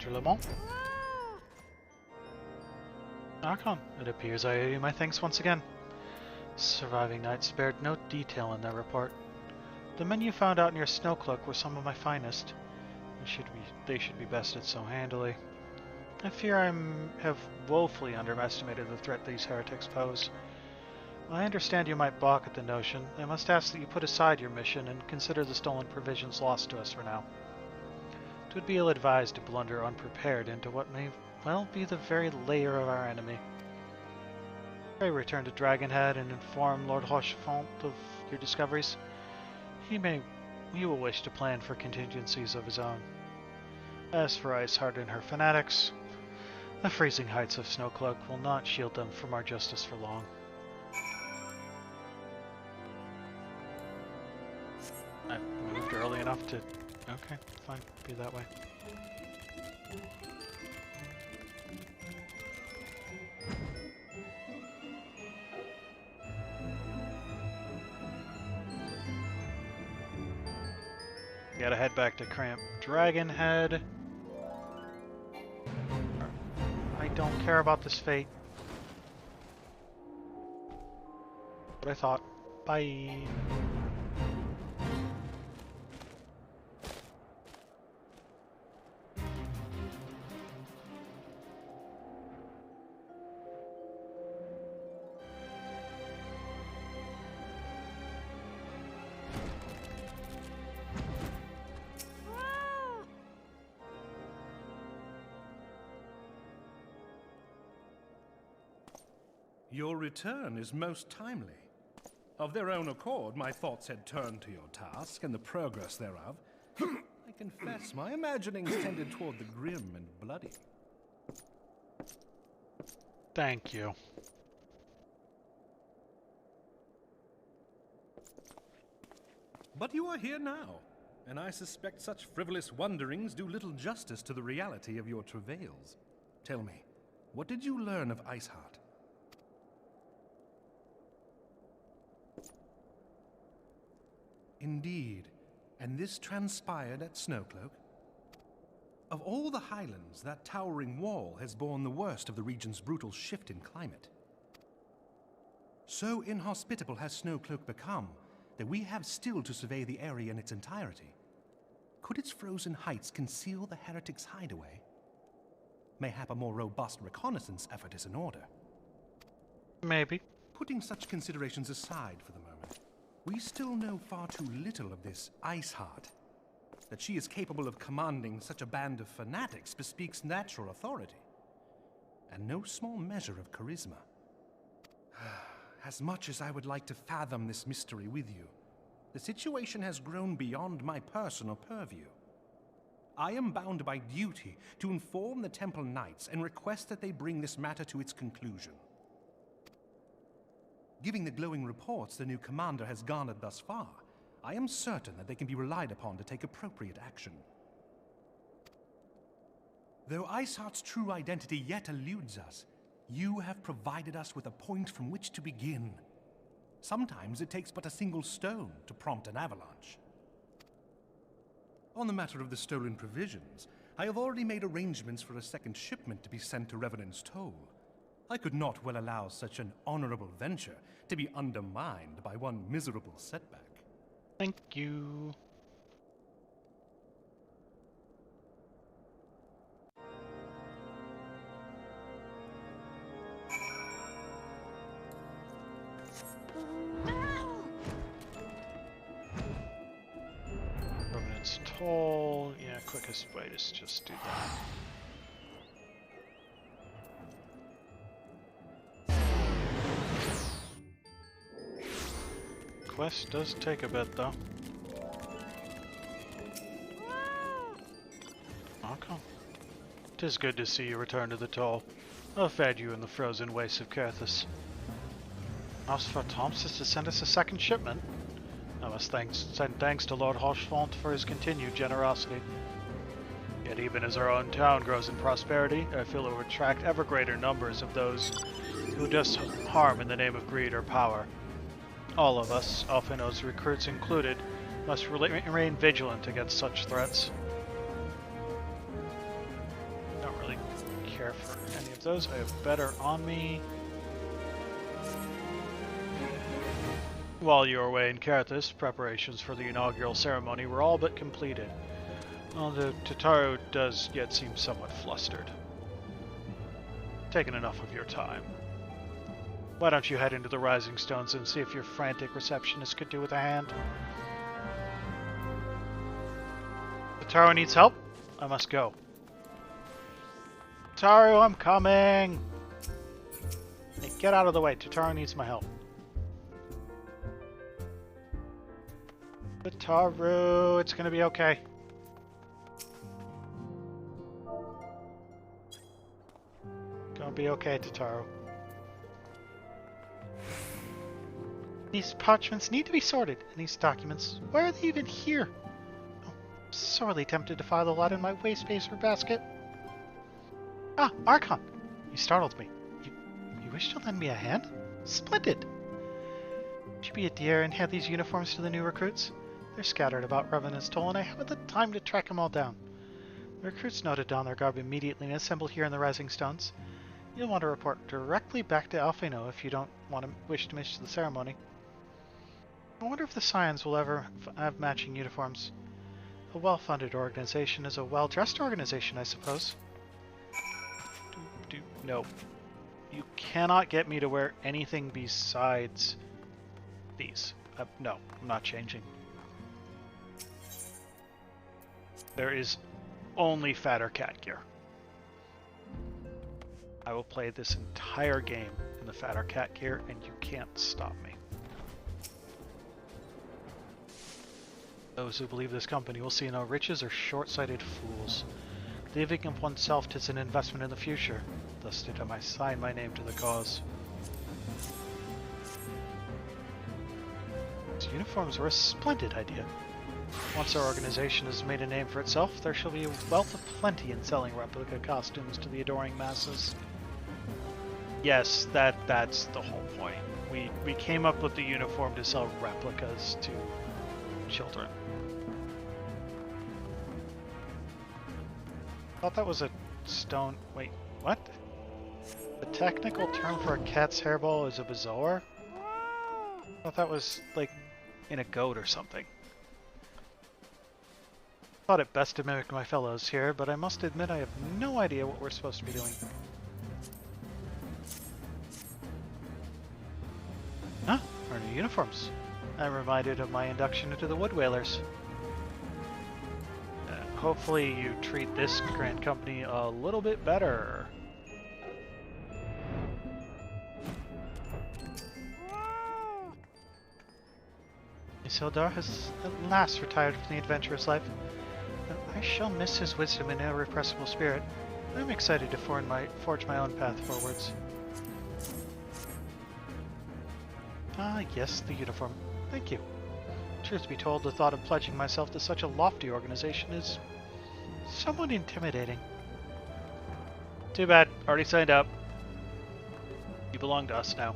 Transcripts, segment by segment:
Monsieur Le Bon. Archon, it appears I owe you my thanks once again. Surviving Knights spared no detail in their report. The men you found out in your snow cloak were some of my finest. They should be bested so handily. I fear I have woefully underestimated the threat these heretics pose. While I understand you might balk at the notion, I must ask that you put aside your mission and consider the stolen provisions lost to us for now. It would be ill-advised to blunder unprepared into what may well be the very lair of our enemy. Pray return to Dragonhead and inform Lord Rochefort of your discoveries. He will wish to plan for contingencies of his own. As for Iceheart and her fanatics, the freezing heights of Snowcloak will not shield them from our justice for long. I moved early enough to... Okay, fine. Be that way. Gotta head back to Cramp Dragonhead. I don't care about this fate. What I thought. Bye. Your return is most timely. Of their own accord, my thoughts had turned to your task and the progress thereof. I confess, my imaginings tended toward the grim and bloody. Thank you. But you are here now, and I suspect such frivolous wonderings do little justice to the reality of your travails. Tell me, what did you learn of Iceheart? Indeed, and this transpired at Snowcloak? Of all the highlands, that towering wall has borne the worst of the region's brutal shift in climate. So inhospitable has Snowcloak become that we have still to survey the area in its entirety. Could its frozen heights conceal the heretics' hideaway? Mayhap a more robust reconnaissance effort is in order. Maybe. Putting such considerations aside for the moment, we still know far too little of this Iceheart. That she is capable of commanding such a band of fanatics bespeaks natural authority, and no small measure of charisma. As much as I would like to fathom this mystery with you, the situation has grown beyond my personal purview. I am bound by duty to inform the Temple Knights and request that they bring this matter to its conclusion. Given the glowing reports the new commander has garnered thus far, I am certain that they can be relied upon to take appropriate action. Though Iceheart's true identity yet eludes us, you have provided us with a point from which to begin. Sometimes it takes but a single stone to prompt an avalanche. On the matter of the stolen provisions, I have already made arrangements for a second shipment to be sent to Revenant's Toll. I could not well allow such an honorable venture to be undermined by one miserable setback. Thank you. Revenant's Toll. Yeah, quickest way is just do that. Quest does take a bit, though. Okay. 'Tis good to see you return to the Toll. I'll fed you in the frozen wastes of Carthus. Asked for Thompson to send us a second shipment. I must send thanks to Lord Rochefort for his continued generosity. Yet even as our own town grows in prosperity, I feel it will attract ever greater numbers of those who do harm in the name of greed or power. All of us, Alphinaud's recruits included, must remain vigilant against such threats. those. I have better on me. While you were away in Carathis, preparations for the inaugural ceremony were all but completed. Although Tataru does yet seem somewhat flustered. Taken enough of your time. Why don't you head into the Rising Stones and see if your frantic receptionist could do with a hand? Tataru needs help? I must go. Tataru, I'm coming! Hey, get out of the way. Tataru needs my help. Tataru, it's gonna be okay. Gonna be okay, Tataru. These parchments need to be sorted, and these documents, why are they even here? Oh, I'm sorely tempted to file the lot in my waste spacer basket. Ah, Archon! You startled me. You wish to lend me a hand? Splendid! Would you be a dear and hand these uniforms to the new recruits? They're scattered about Revenant's Toll, and I haven't the time to track them all down. The recruits noted down their garb immediately and assembled here in the Rising Stones. You'll want to report directly back to Alphino if you don't wish to miss the ceremony. I wonder if the Scions will ever have matching uniforms. A well-funded organization is a well-dressed organization, I suppose. No. You cannot get me to wear anything besides these. No, I'm not changing. There is only fatter cat gear. I will play this entire game in the fatter cat gear, and you can't stop me. Those who believe this company will see no riches are short-sighted fools. Living of oneself is an investment in the future. Thus did I sign my name to the cause. These uniforms were a splendid idea. Once our organization has made a name for itself, there shall be a wealth of plenty in selling replica costumes to the adoring masses. Yes, that's the whole point. We came up with the uniform to sell replicas to children. I thought that was a stone... Wait, what? The technical term for a cat's hairball is a bezoar? I thought that was, like, in a goat or something. Thought it best to mimic my fellows here, but I must admit I have no idea what we're supposed to be doing. Huh? Our new uniforms. I'm reminded of my induction into the Wood Whalers. Hopefully you treat this grand company a little bit better. Isildur has at last retired from the adventurous life. I shall miss his wisdom and irrepressible spirit. I'm excited to forge my own path forwards. Ah, yes, the uniform. Thank you. Truth be told, the thought of pledging myself to such a lofty organization is somewhat intimidating. Too bad. Already signed up. You belong to us now.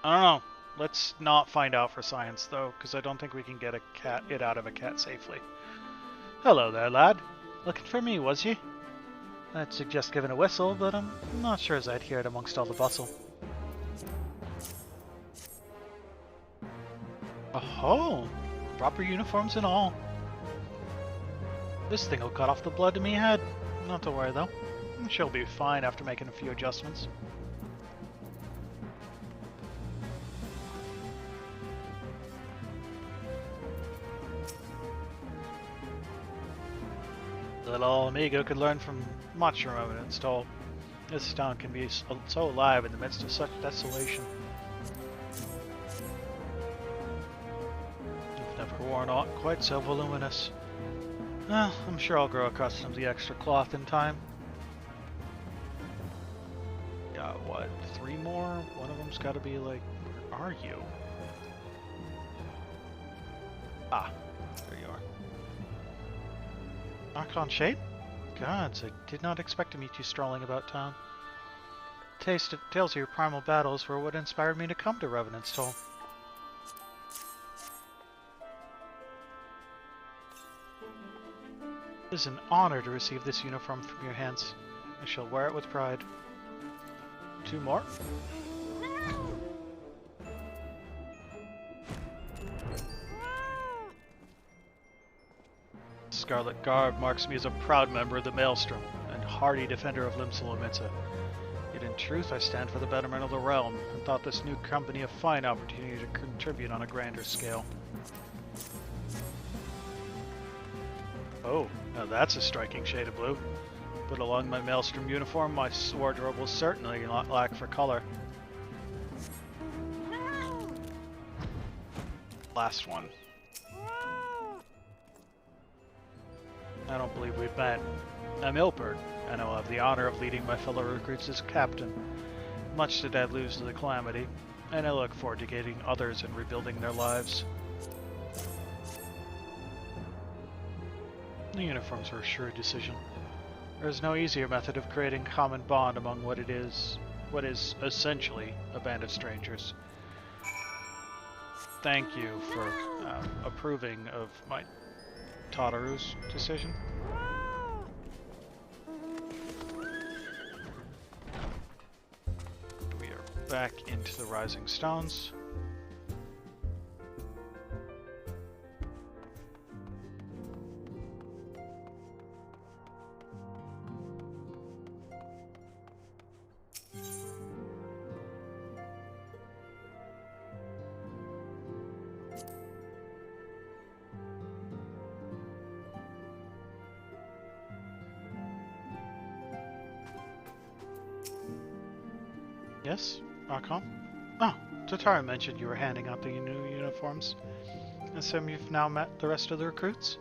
I don't know. Let's not find out for science, though, because I don't think we can get it out of a cat safely. Hello there, lad. Looking for me, was ye? I'd suggest giving a whistle, but I'm not sure as I'd hear it amongst all the bustle. Oh, proper uniforms and all. This thing will cut off the blood to me head. Not to worry, though. She'll be fine after making a few adjustments. Little amigo could learn from much from Revenant's Toll. This town can be so alive in the midst of such desolation. I've never worn aught quite so voluminous. Well, I'm sure I'll grow accustomed to the extra cloth in time. Got what, 3 more? One of them's got to be like, where are you? Ah, there you are. Archon Shade? Gods, I did not expect to meet you strolling about town. Tales of your primal battles were what inspired me to come to Revenant's Toll. It is an honor to receive this uniform from your hands. I shall wear it with pride. 2 more. Scarlet garb marks me as a proud member of the Maelstrom and hardy defender of Limsa. Yet in truth I stand for the betterment of the realm, and thought this new company a fine opportunity to contribute on a grander scale. Oh, now that's a striking shade of blue. But along my Maelstrom uniform, my wardrobe will certainly not lack for color. Last one. I don't believe we've met. I'm Ilbert, and I'll have the honor of leading my fellow recruits as captain. Much did I lose to the Calamity, and I look forward to aiding others in rebuilding their lives. The uniforms were a sure decision. There is no easier method of creating common bond among what is essentially a band of strangers. Thank you for approving of my Tataru's decision. We are back into the Rising Stones. Yes, Archon? Oh, Tatara mentioned you were handing out the new uniforms. I assume you've now met the rest of the recruits?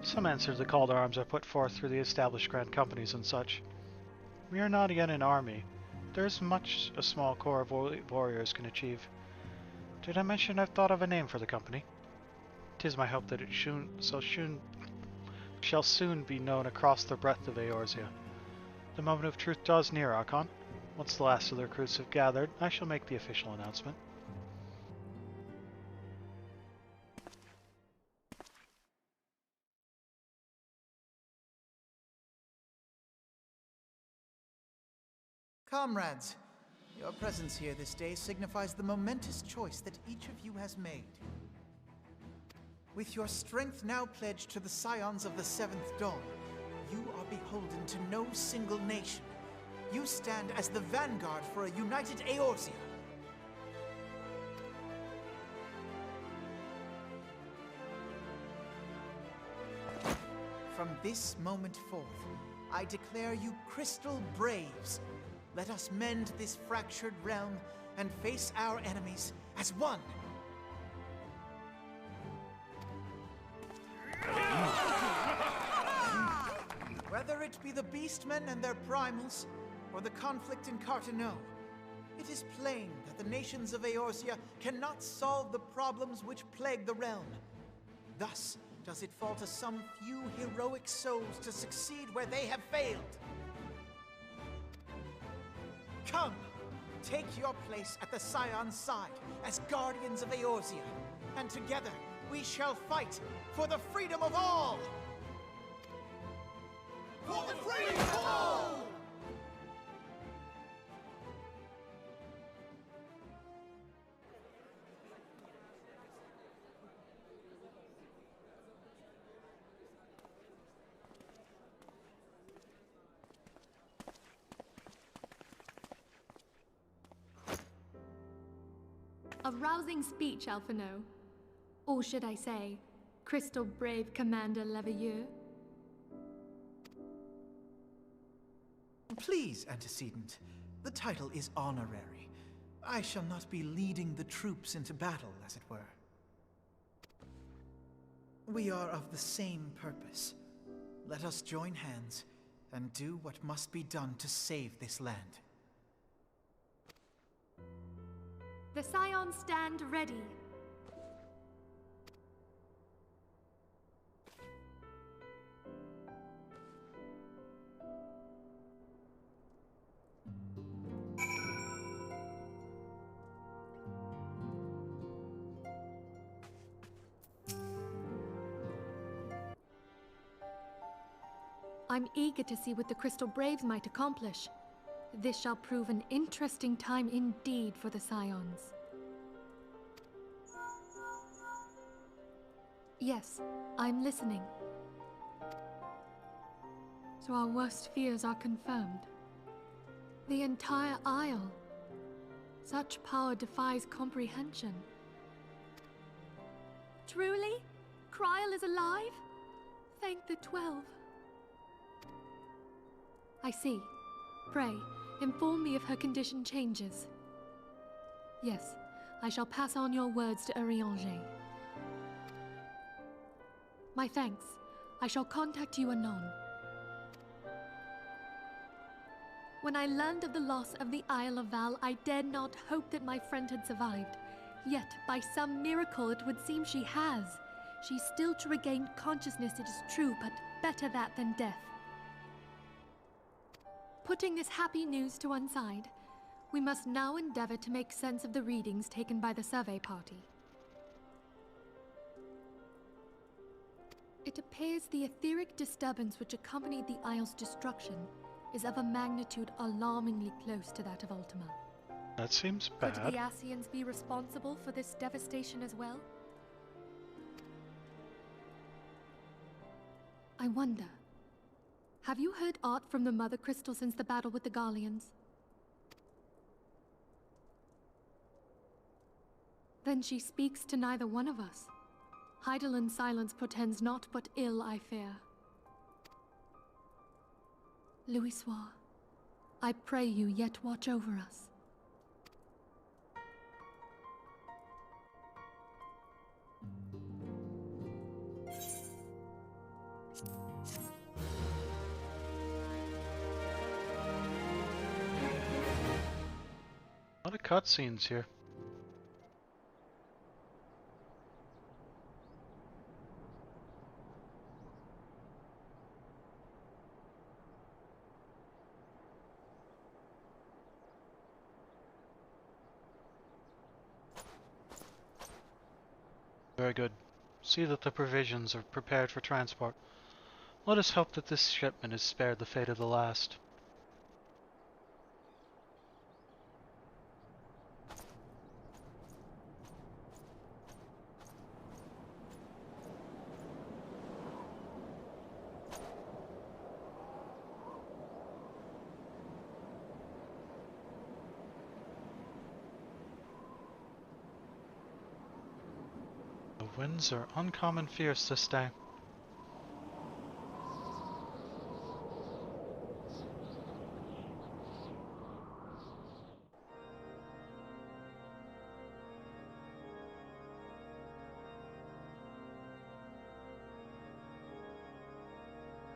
Some answer to the call to arms are put forth through the established grand companies and such. We are not yet an army. There is much a small corps of warriors can achieve. Did I mention I've thought of a name for the company? 'Tis my hope that it shall soon be known across the breadth of Eorzea. The moment of truth draws near, Archon. Once the last of the recruits have gathered, I shall make the official announcement. Comrades, your presence here this day signifies the momentous choice that each of you has made. With your strength now pledged to the scions of the Seventh Dawn, you are beholden to no single nation. You stand as the vanguard for a united Eorzea. From this moment forth, I declare you Crystal Braves. Let us mend this fractured realm and face our enemies as one. Whether it be the Beastmen and their primals, or the conflict in Carteneau, it is plain that the nations of Eorzea cannot solve the problems which plague the realm. Thus does it fall to some few heroic souls to succeed where they have failed. Come, take your place at the Scion's side as guardians of Eorzea, and together we shall fight for the freedom of all! For the freedom of all! A rousing speech, Alphino. Or should I say, Crystal Brave Commander Leveilleur? Please, Antecedent. The title is honorary. I shall not be leading the troops into battle, as it were. We are of the same purpose. Let us join hands and do what must be done to save this land. The Scions stand ready. I'm eager to see what the Crystal Braves might accomplish. This shall prove an interesting time indeed for the Scions. Yes, I'm listening. So our worst fears are confirmed. The entire Isle. Such power defies comprehension. Truly? Kryl is alive? Thank the 12. I see. Pray, inform me if her condition changes. Yes, I shall pass on your words to Urianger. My thanks. I shall contact you anon. When I learned of the loss of the Isle of Val, I dared not hope that my friend had survived. Yet, by some miracle, it would seem she has. She's still to regain consciousness, it is true, but better that than death. Putting this happy news to one side, we must now endeavor to make sense of the readings taken by the survey party. It appears the etheric disturbance which accompanied the Isle's destruction is of a magnitude alarmingly close to that of Ultima. That seems Could bad. the Ascians be responsible for this devastation as well? I wonder. Have you heard aught from the Mother Crystal since the battle with the Garleans? Then she speaks to neither one of us. Heidel's silence portends naught but ill, I fear. Louisoix, I pray you yet watch over us. A lot of cutscenes here. Very good. See that the provisions are prepared for transport. Let us hope that this shipment is spared the fate of the last. The winds are uncommon fierce this day.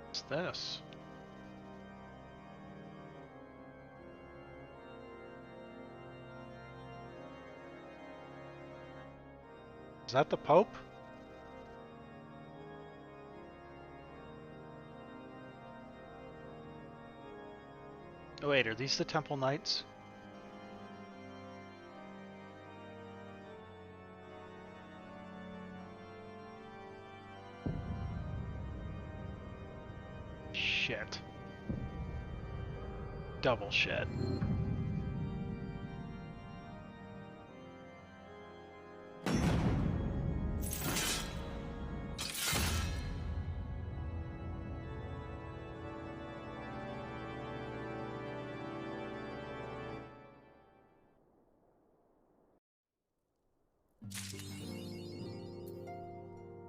What's this? Is that the Pope? Oh wait, are these the Temple Knights? Shit. Double shit.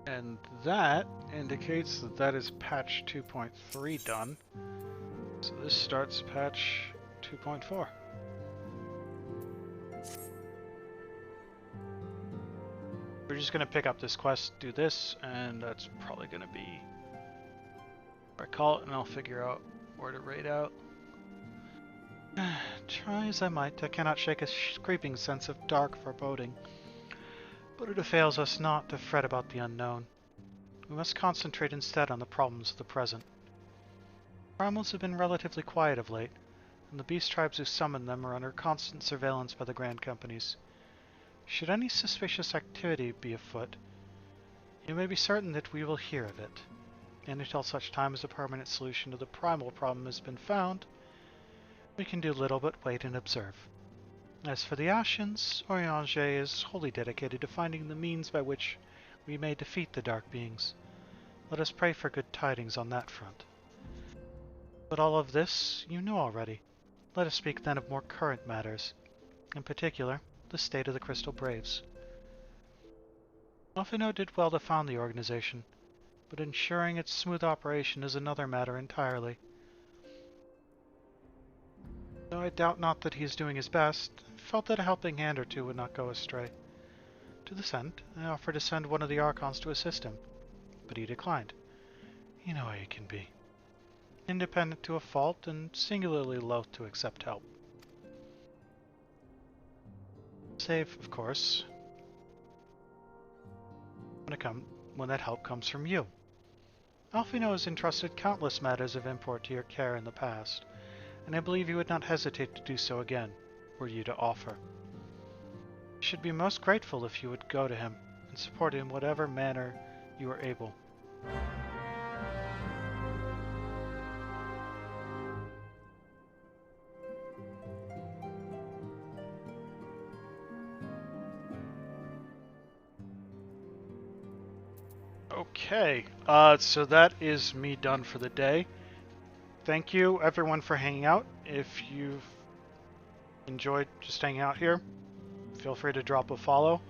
And that indicates that that is patch 2.3 done. So this starts patch 2.4. We're just gonna pick up this quest, do this, and that's probably gonna be where I call it, and I'll figure out where to raid out. Try as I might, I cannot shake a creeping sense of dark foreboding. But it avails us not to fret about the unknown. We must concentrate instead on the problems of the present. Primals have been relatively quiet of late, and the beast tribes who summon them are under constant surveillance by the Grand Companies. Should any suspicious activity be afoot, you may be certain that we will hear of it. And until such time as a permanent solution to the primal problem has been found, we can do little but wait and observe. As for the Ascians, Orianger is wholly dedicated to finding the means by which we may defeat the Dark Beings. Let us pray for good tidings on that front. But all of this you know already. Let us speak then of more current matters, in particular, the state of the Crystal Braves. Alphino did well to found the organization, but ensuring its smooth operation is another matter entirely. Though I doubt not that he is doing his best, I felt that a helping hand or two would not go astray. To this end, I offered to send one of the Archons to assist him, but he declined. You know how he can be. Independent to a fault and singularly loath to accept help. Save, of course, when that help comes from you. Alphino has entrusted countless matters of import to your care in the past, and I believe you would not hesitate to do so again, were you to offer. You should be most grateful if you would go to him and support him in whatever manner you are able. Okay, so that is me done for the day. Thank you everyone for hanging out. If you've enjoyed just hanging out here, feel free to drop a follow.